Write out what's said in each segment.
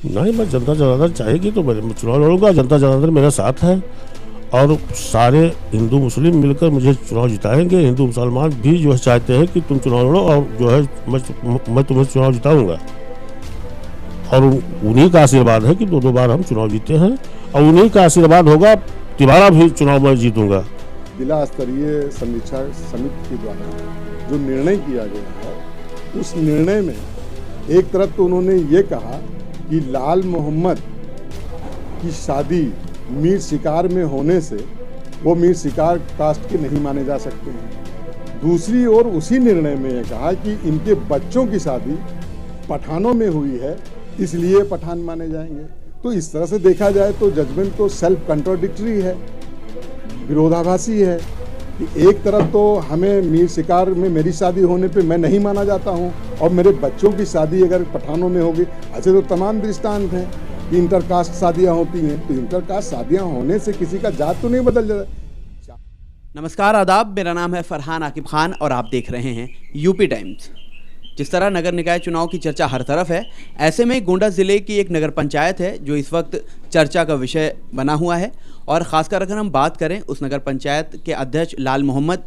नहीं, मैं जनता जनार्दन चाहेगी तो मैं चुनाव लड़ूंगा। जनता जनार्दन मेरे साथ है और सारे हिंदू मुस्लिम मिलकर मुझे चुनाव जिताएंगे। हिंदू मुसलमान भी जो है चाहते हैं कि तुम चुनाव लड़ो और जो है मैं तुम्हें चुनाव जिताऊंगा। और उन्हीं का आशीर्वाद है कि दो बार हम चुनाव जीते हैं और उन्हीं का आशीर्वाद होगा तिबारा भी चुनाव में जीतूंगा। जिला स्तरीय समीक्षा समिति के द्वारा जो निर्णय किया गया है, उस निर्णय में एक तरफ तो उन्होंने ये कहा कि लाल मोहम्मद की शादी मीर शिकार में होने से वो मीर शिकार कास्ट के नहीं माने जा सकते हैं। दूसरी ओर उसी निर्णय में ये कहा कि इनके बच्चों की शादी पठानों में हुई है, इसलिए पठान माने जाएंगे। तो इस तरह से देखा जाए तो जजमेंट तो सेल्फ कंट्राडिक्टरी है, विरोधाभासी है कि एक तरफ तो हमें मीर शिकार में मेरी शादी होने पे मैं नहीं माना जाता हूँ और मेरे बच्चों की शादी अगर पठानों में होगी। ऐसे तो तमाम दृष्टांत हैं कि इंटरकास्ट शादियाँ होती हैं, तो इंटरकास्ट शादियाँ होने से किसी का जात तो नहीं बदल जाता। नमस्कार, आदाब। मेरा नाम है फरहान आकिब खान और आप देख रहे हैं यूपी टाइम्स। जिस तरह नगर निकाय चुनाव की चर्चा हर तरफ है, ऐसे में गोंडा ज़िले की एक नगर पंचायत है जो इस वक्त चर्चा का विषय बना हुआ है। और ख़ासकर अगर हम बात करें उस नगर पंचायत के अध्यक्ष लाल मोहम्मद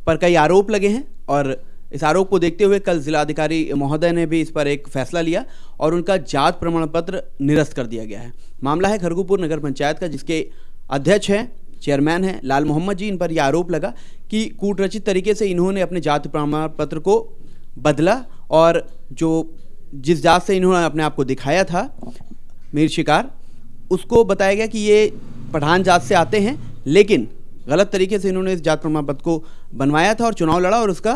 पर कई आरोप लगे हैं और इस आरोप को देखते हुए कल जिलाधिकारी महोदय ने भी इस पर एक फैसला लिया और उनका जात प्रमाण पत्र निरस्त कर दिया गया है। मामला है खरगूपुर नगर पंचायत का, जिसके अध्यक्ष हैं, चेयरमैन हैं लाल मोहम्मद जी। इन पर यह आरोप लगा कि कूटरचित तरीके से इन्होंने अपने जात प्रमाण पत्र को बदला और जो जिस जात से इन्होंने अपने आप को दिखाया था मीर शिकार, उसको बताया गया कि ये पठान जात से आते हैं, लेकिन गलत तरीके से इन्होंने इस जात प्रमाण पत्र को बनवाया था और चुनाव लड़ा और उसका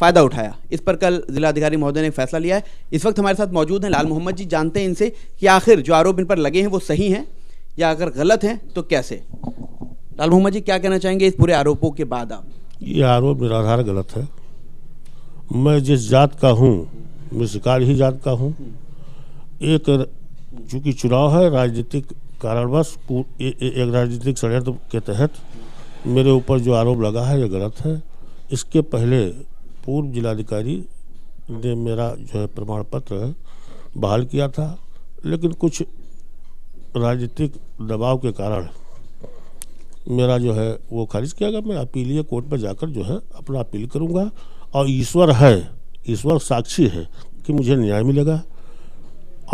फ़ायदा उठाया। इस पर कल जिलाधिकारी महोदय ने फैसला लिया है। इस वक्त हमारे साथ मौजूद हैं लाल मोहम्मद जी। जानते हैं इनसे कि आखिर जो आरोप इन पर लगे हैं वो सही हैं या अगर गलत हैं तो कैसे। लाल मोहम्मद जी, क्या कहना चाहेंगे इस पूरे आरोपों के बाद आप? ये आरोप निराधार गलत है। मैं जिस जात का हूँ, मैं शिकार ही जात का हूँ। एक चूँकि चुनाव है, राजनीतिक कारणवश एक राजनीतिक षड्यंत्र के तहत मेरे ऊपर जो आरोप लगा है ये गलत है। इसके पहले पूर्व जिलाधिकारी ने मेरा जो है प्रमाण पत्र बहाल किया था, लेकिन कुछ राजनीतिक दबाव के कारण मेरा जो है वो खारिज किया गया। मैं अपीलीय कोर्ट में जाकर जो है अपना अपील करूंगा और ईश्वर है, ईश्वर साक्षी है कि मुझे न्याय मिलेगा।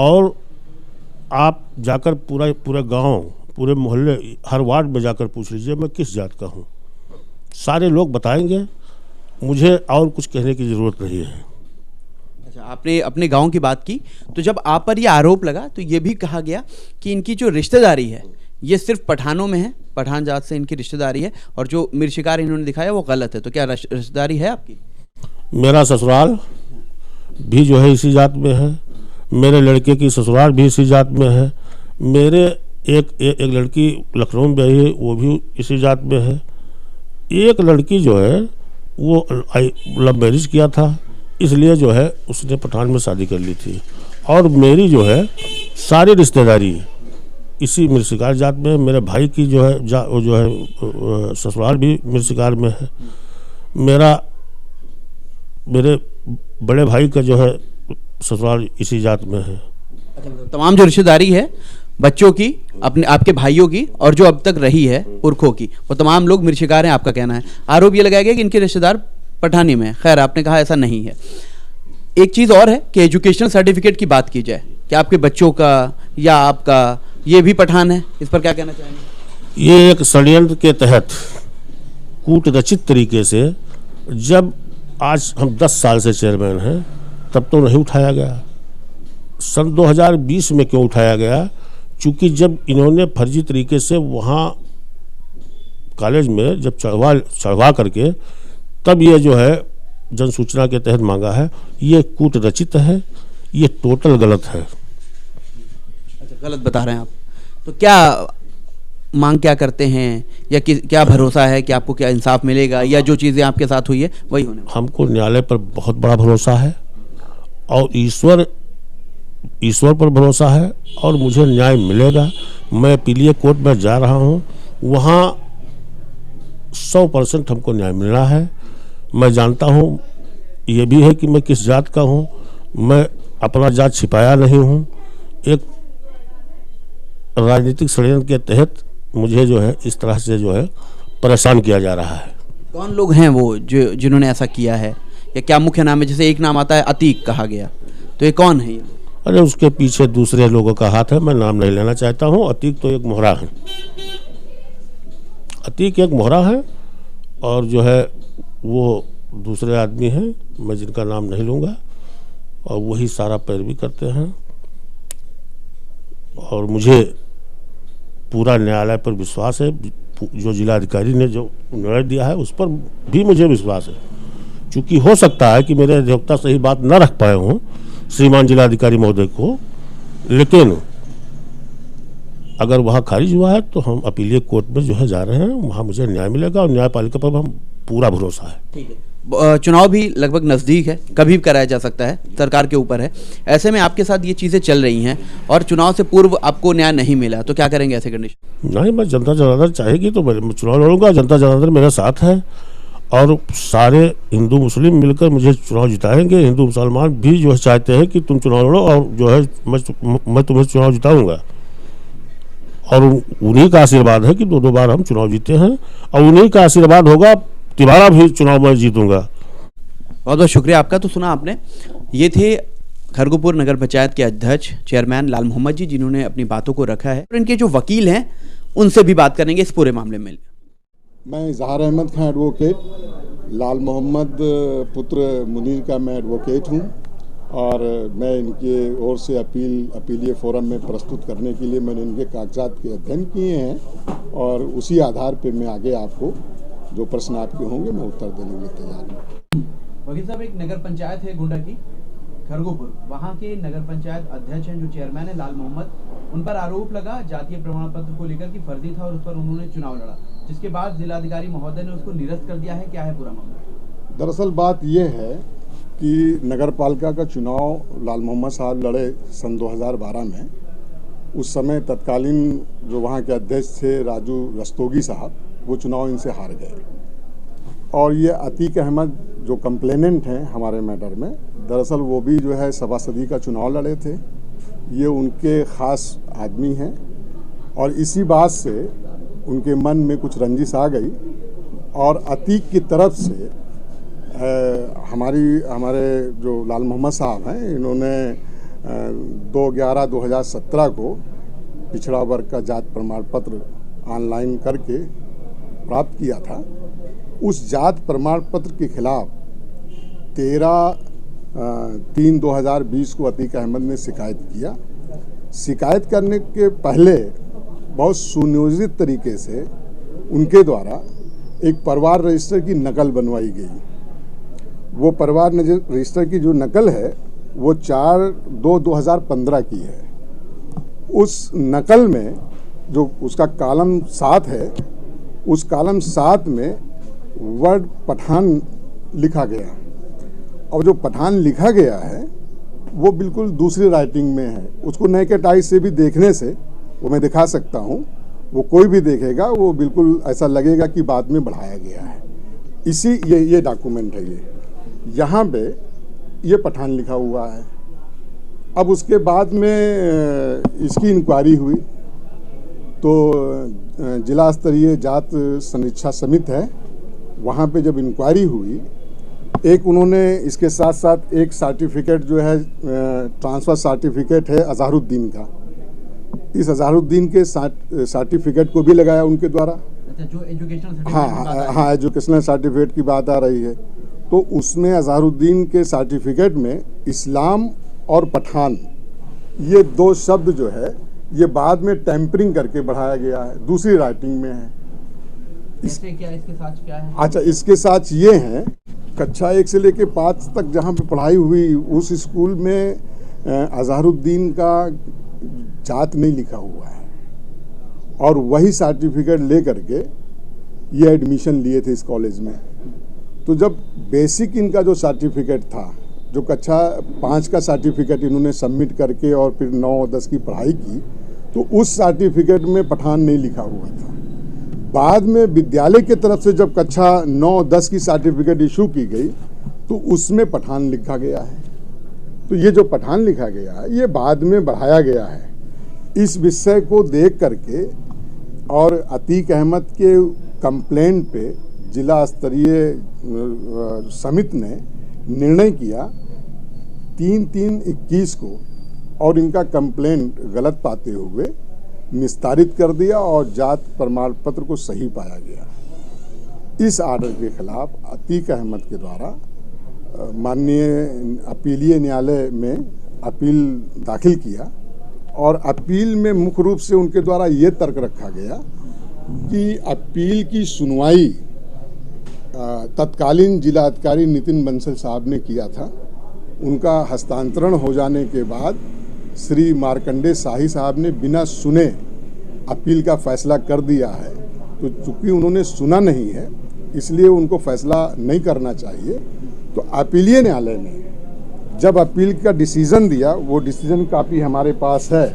और आप जाकर पूरा गांव, पूरे मोहल्ले, हर वार्ड में जाकर पूछ लीजिए मैं किस जात का हूँ, सारे लोग बताएंगे। मुझे और कुछ कहने की ज़रूरत नहीं है। अच्छा, आपने अपने गांव की बात की, तो जब आप पर यह आरोप लगा तो ये भी कहा गया कि इनकी जो रिश्तेदारी है ये सिर्फ पठानों में है, पठान जात से इनकी रिश्तेदारी है और जो मीर शिकार इन्होंने दिखाया वो गलत है। तो क्या रिश्तेदारी है आपकी? मेरा ससुराल भी जो है इसी जात में है, मेरे लड़के की ससुराल भी इसी जात में है, मेरे एक लड़की लखनऊ में आई है वो भी इसी जात में है। एक लड़की जो है वो लव मैरिज किया था, इसलिए जो है उसने पठान में शादी कर ली थी। और मेरी जो है सारी रिश्तेदारी इसी मीर शिकार जात में है। मेरे भाई की जो है ससुराल भी मीर शिकार में है। मेरे बड़े भाई का जो है ससुराल इसी जात में है। तमाम जो रिश्तेदारी है बच्चों की, अपने आपके भाइयों की और जो अब तक रही है पुरखों की, वो तमाम लोग मीर शिकार हैं, आपका कहना है। आरोप ये लगाया गया कि इनके रिश्तेदार पठानी में। खैर, आपने कहा ऐसा नहीं है। एक चीज़ और है कि एजुकेशनल सर्टिफिकेट की बात की जाए कि आपके बच्चों का या आपका ये भी पठान है, इस पर क्या कहना चाहेंगे? ये एक षड्यंत्र के तहत कूटरचित तरीके से, जब आज हम 10 साल से चेयरमैन हैं तब तो नहीं उठाया गया। सन 2020 में क्यों उठाया गया? चूँकि जब इन्होंने फर्जी तरीके से वहाँ कॉलेज में जब चढ़वा करके तब ये जो है जन सूचना के तहत मांगा है, ये कूटरचित है, ये टोटल गलत है। अच्छा, गलत बता रहे हैं आप। तो क्या मांग क्या करते हैं या क्या भरोसा है कि आपको क्या इंसाफ मिलेगा या जो चीज़ें आपके साथ हुई है वही होने? हमको न्यायालय पर बहुत बड़ा भरोसा है और ईश्वर पर भरोसा है और मुझे न्याय मिलेगा। मैं अपीलीय कोर्ट में जा रहा हूँ, वहाँ 100% हमको न्याय मिलना है। मैं जानता हूँ ये भी है कि मैं किस जात का हूँ, मैं अपना जात छिपाया नहीं हूँ, एक राजनीतिक षड्यंत्र के तहत मुझे जो है इस तरह से जो है परेशान किया जा रहा है। कौन लोग हैं वो जो जिन्होंने ऐसा किया है, या क्या मुख्य नाम है? जैसे एक नाम आता है अतीक कहा गया, तो ये कौन है ये लोग? अरे उसके पीछे दूसरे लोगों का हाथ है, मैं नाम नहीं लेना चाहता हूँ। अतीक तो एक मोहरा है, अतीक एक मोहरा है, और जो है वो दूसरे आदमी हैं, मैं जिनका नाम नहीं लूँगा, और वही सारा पैरवी करते हैं। और मुझे पूरा न्यायालय पर विश्वास है, जो जिलाधिकारी ने जो निर्णय दिया है उस पर भी मुझे विश्वास है। चूँकि हो सकता है कि मेरे अधिवक्ता सही बात न रख पाए हों श्रीमान जिलाधिकारी महोदय को, लेकिन अगर वहाँ खारिज हुआ है तो हम अपीलीय कोर्ट में जो है जा रहे हैं, वहाँ मुझे न्याय मिलेगा और न्यायपालिका पर हम पूरा भरोसा है। ठीक है। चुनाव भी लगभग नज़दीक है, कभी भी कराया जा सकता है, सरकार के ऊपर है। ऐसे में आपके साथ ये चीज़ें चल रही हैं और चुनाव से पूर्व आपको न्याय नहीं मिला, तो क्या करेंगे ऐसे कंडीशन? नहीं, मैं जनता जनार्दन चाहेगी तो मैं चुनाव लड़ूंगा। जनता जनार्दन मेरे साथ है और सारे हिंदू मुस्लिम मिलकर मुझे चुनाव जिताएंगे। हिंदू मुसलमान भी जो है चाहते हैं कि तुम चुनाव लड़ो, और जो है मैं तुम्हें चुनाव जिताऊंगा। और उन्हीं का आशीर्वाद है कि दो बार हम चुनाव जीते हैं, और उन्हीं का आशीर्वाद होगा तिबारा भी चुनाव में जीतूंगा। बहुत बहुत शुक्रिया आपका। तो सुना आपने, ये थे खरगोपुर नगर पंचायत के अध्यक्ष चेयरमैन लाल मोहम्मद जी, जिन्होंने अपनी बातों को रखा है। और इनके जो वकील हैं उनसे भी बात करेंगे इस पूरे मामले में। मैं इजहार अहमद खां एडवोकेट, लाल मोहम्मद पुत्र मुनीर का मैं एडवोकेट हूँ, और मैं इनके ओर से अपीलीय फोरम में प्रस्तुत करने के लिए मैंने इनके कागजात के अध्ययन किए हैं, और उसी आधार पर मैं आगे आपको जो प्रश्न आपके होंगे मैं उत्तर देने के लिए तैयार हूँ। वकील साहब, एक नगर पंचायत है गोंडा की खरगोपुर, वहाँ के नगर पंचायत अध्यक्ष हैं जो चेयरमैन है लाल मोहम्मद, उन पर आरोप लगा जातीय प्रमाण पत्र को लेकर कि फर्जी था और उस पर उन्होंने चुनाव लड़ा, जिसके बाद जिलाधिकारी महोदय ने उसको निरस्त कर दिया है। क्या है पूरा मामला? दरअसल बात यह है कि नगर पालिका का चुनाव लाल मोहम्मद साहब लड़े सन 2012 में। उस समय तत्कालीन जो वहाँ के अध्यक्ष थे राजू रस्तोगी साहब, वो चुनाव इनसे हार गए। और ये अतीक अहमद जो कंप्लेनेंट हैं हमारे मैटर में, दरअसल वो भी जो है सभासदी का चुनाव लड़े थे। ये उनके ख़ास आदमी हैं, और इसी बात से उनके मन में कुछ रंजिश आ गई, और अतीक की तरफ से हमारे जो लाल मोहम्मद साहब हैं, इन्होंने 2/11/2017 को पिछड़ा वर्ग का जात प्रमाण पत्र ऑनलाइन करके प्राप्त किया था। उस जात प्रमाण पत्र के खिलाफ 13/3/2020 को अतीक अहमद ने शिकायत किया। शिकायत करने के पहले बहुत सुनियोजित तरीके से उनके द्वारा एक परिवार रजिस्टर की नकल बनवाई गई। वो परिवार रजिस्टर की जो नकल है वो 4/2/2015 की है। उस नकल में जो उसका कॉलम 7 है, उस कॉलम 7 में वर्ड पठान लिखा गया, और जो पठान लिखा गया है वो बिल्कुल दूसरी राइटिंग में है। उसको नेकेड आई से भी देखने से वो मैं दिखा सकता हूँ, वो कोई भी देखेगा वो बिल्कुल ऐसा लगेगा कि बाद में बढ़ाया गया है। ये डॉक्यूमेंट है, ये यहाँ पे ये पठान लिखा हुआ है। अब उसके बाद में इसकी इंक्वायरी हुई तो जिला स्तरीय जात समीक्षा समिति है, वहाँ पे जब इंक्वायरी हुई, एक उन्होंने इसके साथ साथ एक सर्टिफिकेट जो है ट्रांसफ़र सर्टिफिकेट है अजहरुद्दीन का, इस अजहरुद्दीन के सर्टिफिकेट को भी लगाया उनके द्वारा। अच्छा, जो एजुकेशनल हाँ, एजुकेशनल सर्टिफिकेट की बात आ रही है, तो उसमें अजहरुद्दीन के सर्टिफिकेट में इस्लाम और पठान ये दो शब्द जो है ये बाद में टेम्परिंग करके बढ़ाया गया है, दूसरी राइटिंग में है। इसके साथ क्या है? अच्छा, इसके साथ ये हैं, कक्षा 1 से लेकर 5 तक जहाँ पे पढ़ाई हुई उस स्कूल में अजहरुद्दीन का जात नहीं लिखा हुआ है, और वही सर्टिफिकेट ले करके ये एडमिशन लिए थे इस कॉलेज में। तो जब बेसिक इनका जो सर्टिफिकेट था, जो कक्षा 5 का सर्टिफिकेट इन्होंने सबमिट करके और फिर 9-10 की पढ़ाई की, तो उस सर्टिफिकेट में पठान नहीं लिखा हुआ था। बाद में विद्यालय की तरफ से जब कक्षा 9-10 की सर्टिफिकेट इशू की गई तो उसमें पठान लिखा गया है। तो ये जो पठान लिखा गया है ये बाद में बढ़ाया गया है। इस विषय को देख करके और अतीक अहमद के कंप्लेंट पे जिला स्तरीय समिति ने निर्णय किया 3/3/21 को और इनका कंप्लेंट गलत पाते हुए निस्तारित कर दिया और जात प्रमाण पत्र को सही पाया गया। इस आर्डर के खिलाफ अतीक अहमद के द्वारा माननीय अपीलीय न्यायालय में अपील दाखिल किया और अपील में मुख्य रूप से उनके द्वारा ये तर्क रखा गया कि अपील की सुनवाई तत्कालीन जिलाधिकारी नितिन बंसल साहब ने किया था। उनका हस्तांतरण हो जाने के बाद श्री मार्कंडे शाही साहब ने बिना सुने अपील का फैसला कर दिया है। तो चूंकि उन्होंने सुना नहीं है इसलिए उनको फैसला नहीं करना चाहिए। तो अपीलीय न्यायालय ने जब अपील का डिसीजन दिया, वो डिसीजन कापी हमारे पास है।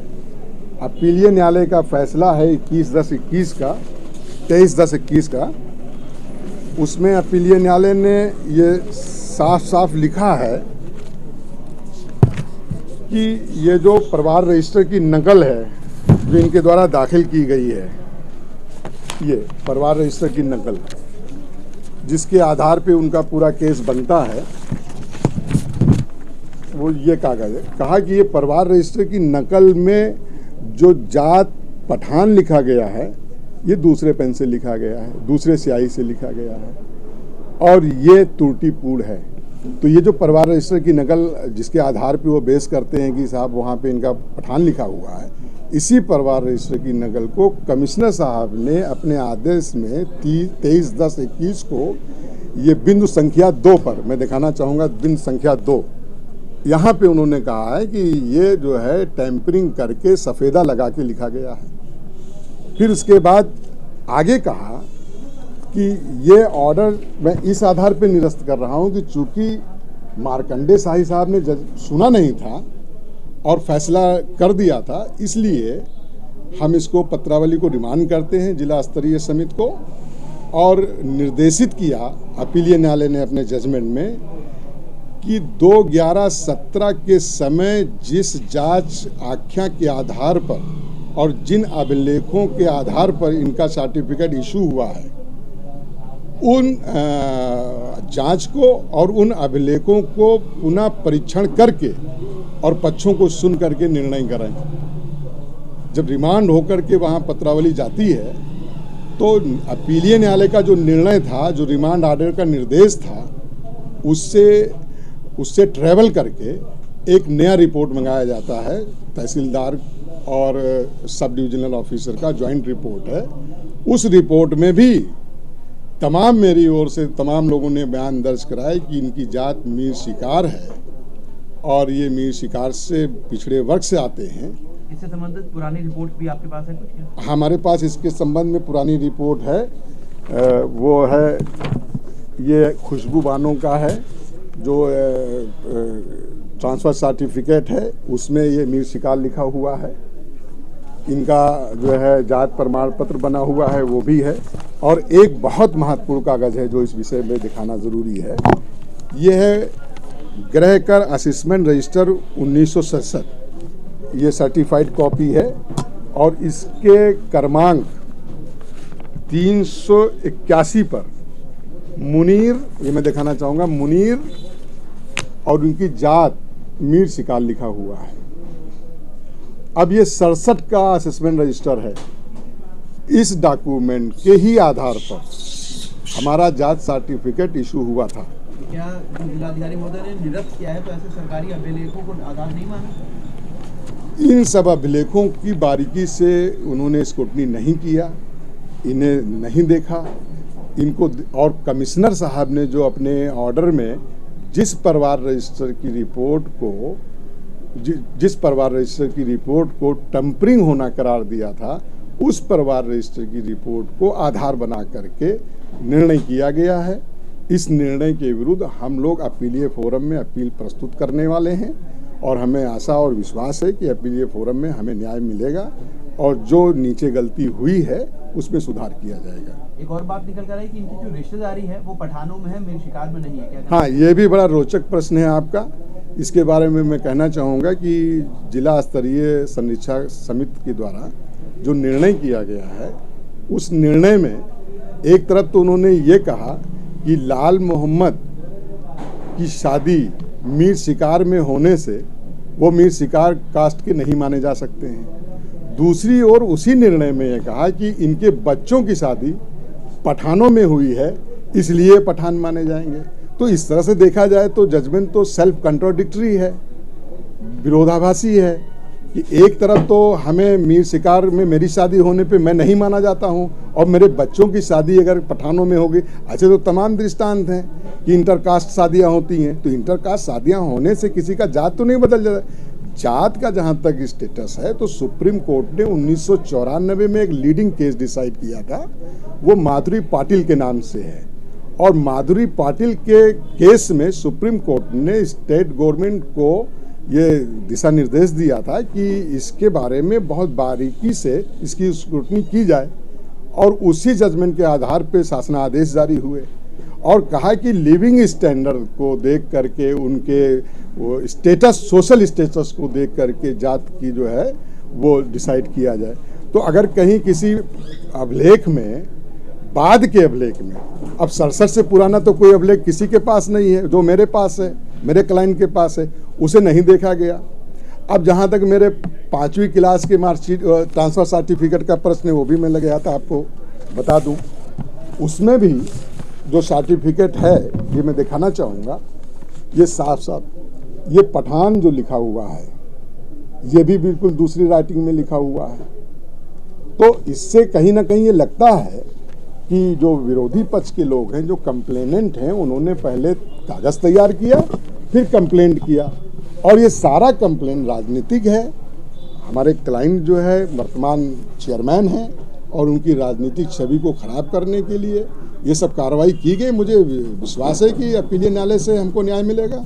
अपीलीय न्यायालय का फैसला है 21/10/21 का 23/10/21 का। उसमें अपीलीय न्यायालय ने ये साफ साफ लिखा है कि ये जो परिवार रजिस्टर की नकल है जो इनके द्वारा दाखिल की गई है, ये परिवार रजिस्टर की नकल जिसके आधार पे उनका पूरा केस बनता है, वो ये कागज है। कहा कि ये परिवार रजिस्टर की नकल में जो जात पठान लिखा गया है ये दूसरे पेन से लिखा गया है, दूसरे स्याही से लिखा गया है और ये त्रुटिपूर्ण है। तो ये जो परिवार रजिस्टर की नकल जिसके आधार पे वो बेस करते हैं कि साहब वहाँ पे इनका पठान लिखा हुआ है, इसी परिवार रजिस्टर की नकल को कमिश्नर साहब ने अपने आदेश में 23/10/21 को ये बिंदु संख्या 2 पर, मैं दिखाना चाहूँगा बिंदु संख्या 2, यहाँ पे उन्होंने कहा है कि ये जो है टेम्परिंग करके सफ़ेदा लगा के लिखा गया है। फिर उसके बाद आगे कहा कि ये ऑर्डर मैं इस आधार पे निरस्त कर रहा हूँ कि चूंकि मार्कंडे शाही साहब ने सुना नहीं था और फैसला कर दिया था, इसलिए हम इसको पत्रावली को रिमांड करते हैं जिला स्तरीय समिति को। और निर्देशित किया अपीलीय न्यायालय ने अपने जजमेंट में कि 2/11/17 के समय जिस जांच आख्या के आधार पर और जिन अभिलेखों के आधार पर इनका सर्टिफिकेट इशू हुआ है, उन जांच को और उन अभिलेखों को पुनः परीक्षण करके और पक्षों को सुन करके निर्णय करें। जब रिमांड होकर के वहाँ पत्रावली जाती है तो अपीलीय न्यायालय का जो निर्णय था, जो रिमांड ऑर्डर का निर्देश था, उससे ट्रैवल करके एक नया रिपोर्ट मंगाया जाता है। तहसीलदार और सब डिविजनल ऑफिसर का जॉइंट रिपोर्ट है। उस रिपोर्ट में भी तमाम मेरी ओर से तमाम लोगों ने बयान दर्ज कराए कि इनकी जात मीर शिकार है और ये मीर शिकार से पिछड़े वर्ग से आते हैं। इससे संबंधित पुरानी रिपोर्ट भी आपके पास है कुछ? हमारे पास इसके संबंध में पुरानी रिपोर्ट है। वो है, ये खुशबू बानो का है जो ट्रांसफ़र सर्टिफिकेट है, उसमें ये मीर शिकार लिखा हुआ है। इनका जो है जात प्रमाण पत्र बना हुआ है वो भी है। और एक बहुत महत्वपूर्ण कागज़ है जो इस विषय में दिखाना ज़रूरी है, ये है गृह कर असेसमेंट रजिस्टर 1967। ये सर्टिफाइड कॉपी है और इसके क्रमांक 381 पर मुनीर, ये मैं दिखाना चाहूँगा, मुनीर और उनकी जात मीर शिकार लिखा हुआ है। अब ये 67 का असेसमेंट रजिस्टर है। इस डॉक्यूमेंट के ही आधार पर हमारा जात सर्टिफिकेट इशू हुआ था। क्या जिलाधिकारी महोदय ने निरस्त किया है तो ऐसे सरकारी अभिलेखों को आधार नहीं माना? इन सब अभिलेखों की बारीकी से उन्होंने स्क्रूटनी नहीं किया, इन्हें नहीं देखा इनको। और कमिश्नर साहब ने जो अपने ऑर्डर में जिस परिवार रजिस्टर की रिपोर्ट को टेम्परिंग होना करार दिया था, उस परिवार रजिस्टर की रिपोर्ट को आधार बना करके निर्णय किया गया है। इस निर्णय के विरुद्ध हम लोग अपीलीय फोरम में अपील प्रस्तुत करने वाले हैं और हमें आशा और विश्वास है कि अपीलीय फोरम में हमें न्याय मिलेगा और जो नीचे गलती हुई है उसमें सुधार किया जाएगा। एक और बात निकल कर आई कि इनकी जो रिश्तेदारी है वो पठानों में है, मीर शिकार में नहीं है, क्या? हाँ, ये भी बड़ा रोचक प्रश्न है आपका। इसके बारे में मैं कहना चाहूँगा कि जिला स्तरीय समीक्षा समिति के द्वारा जो निर्णय किया गया है, उस निर्णय में एक तरफ तो उन्होंने ये कहा कि लाल मोहम्मद की शादी मीर शिकार में होने से वो मीर शिकार कास्ट के नहीं माने जा सकते हैं। दूसरी ओर उसी निर्णय में ये कहा कि इनके बच्चों की शादी पठानों में हुई है, इसलिए पठान माने जाएंगे। तो इस तरह से देखा जाए तो जजमेंट तो सेल्फ कंट्राडिक्टरी है, विरोधाभासी है कि एक तरफ तो हमें मीर शिकार में मेरी शादी होने पे मैं नहीं माना जाता हूँ और मेरे बच्चों की शादी अगर पठानों में होगी। अच्छा, तो तमाम दृष्टांत हैं कि इंटरकास्ट शादियाँ होती हैं, तो इंटरकास्ट शादियाँ होने से किसी का जात तो नहीं बदल जाता। जात का जहाँ तक स्टेटस है तो सुप्रीम कोर्ट ने 1994 में एक लीडिंग केस डिसाइड किया था, वो माधुरी पाटिल के नाम से है। और माधुरी पाटिल के केस में सुप्रीम कोर्ट ने स्टेट गवर्नमेंट को ये दिशा निर्देश दिया था कि इसके बारे में बहुत बारीकी से इसकी स्क्रूटनी की जाए और उसी जजमेंट के आधार पे शासनादेश जारी हुए और कहा कि लिविंग स्टैंडर्ड को देख करके उनके वो स्टेटस, सोशल स्टेटस को देख करके जात की जो है वो डिसाइड किया जाए। तो अगर कहीं किसी अभिलेख में, बाद के अभिलेख में, अब 67 से पुराना तो कोई अभिलेख किसी के पास नहीं है, जो मेरे पास है, मेरे क्लाइंट के पास है, उसे नहीं देखा गया। अब जहाँ तक मेरे 5वीं क्लास के मार्कशीट ट्रांसफ़र सर्टिफिकेट का प्रश्न है, वो भी मैं लगाया था, आपको बता दूं। उसमें भी जो सर्टिफिकेट है ये मैं दिखाना चाहूँगा, ये साफ साफ ये पठान जो लिखा हुआ है ये भी बिल्कुल दूसरी राइटिंग में लिखा हुआ है। तो इससे कहीं ना कहीं ये लगता है कि जो विरोधी पक्ष के लोग हैं, जो कंप्लेनेंट हैं, उन्होंने पहले कागज़ तैयार किया, फिर कंप्लेंट किया और ये सारा कंप्लेंट राजनीतिक है। हमारे क्लाइंट जो है वर्तमान चेयरमैन हैं और उनकी राजनीतिक छवि को खराब करने के लिए ये सब कार्रवाई की गई। मुझे विश्वास है कि अपीलीय न्यायालय से हमको न्याय मिलेगा।